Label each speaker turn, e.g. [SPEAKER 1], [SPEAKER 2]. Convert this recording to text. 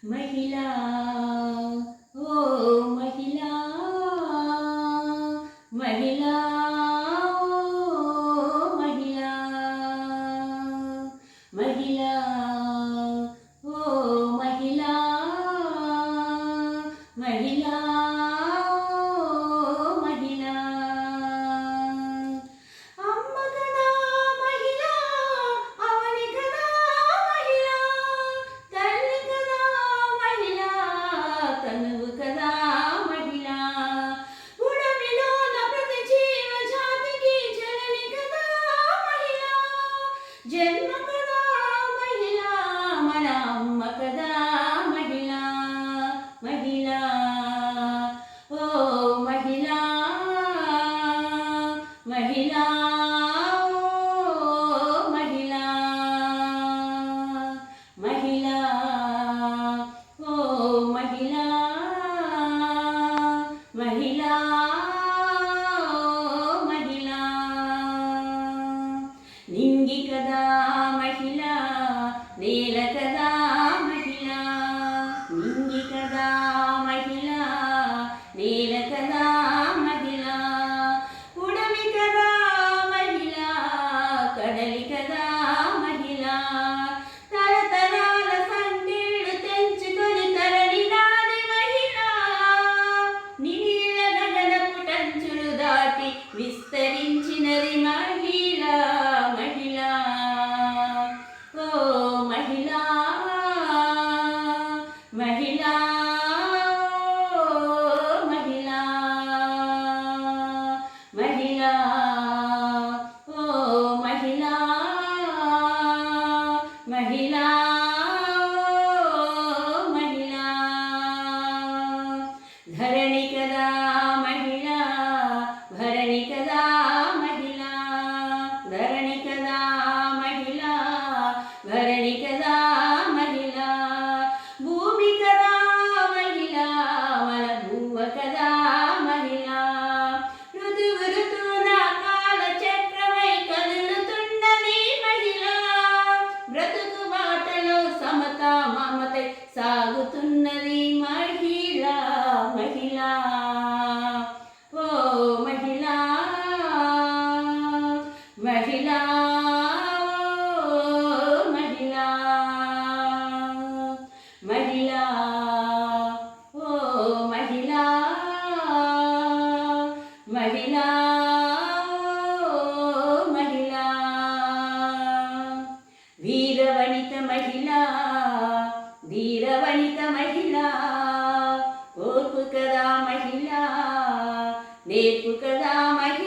[SPEAKER 1] महिला ओ महिला महिला ओ महिला महिला ओ महिला महिला ओ महिला अम्म कदा महिला अवनि कदा महिला तल्लि कदा महिला तनुवु कदा महिला उडमिलोन प्रति जीव जातिकी जननि कदा महिला जन्म कदा महिला मन अम्म कदा महिला महिला ओ महिला महिला ओ महिला महिला ओ महिला महिला ओ महिला निंगी कदा महिला नेल कदा महिला निंगी कदा महिला नेल कदा महिला उडमि कदा महिला कడलि कदा महिला తరతరాల సంగీడు తెంచుకొని తరలినాది మహిళ నీల గగనపు టంచులు దాటి విస్తరించినది మహిళ మహిళ ఓ మహిళ మహిళ ఓ మహిళ మహిళ ఓ మహిళ महिला ओ महिला धरणि कदा महिला भरणि कदा महिला धरणि कदा महिला भरणि कदा महिला भूमि कदा महिला मन भूव कदा महिला ऋतुవు ఋతువున కాల చక్రమై కదులుతున్నది మహిళ బ్రతుకు బాటలో సమత మమతై సాగుతున్నది మహిళ మహిళ ఓ మహిళ మహిళ ఓ మహిళ మహిళ ఓ మహిళ మహిళ ఓ మహిళ వీరవనిత महिला ధీరవనిత महिला ఓర్పు కదా महिला నేర్పు కదా महिला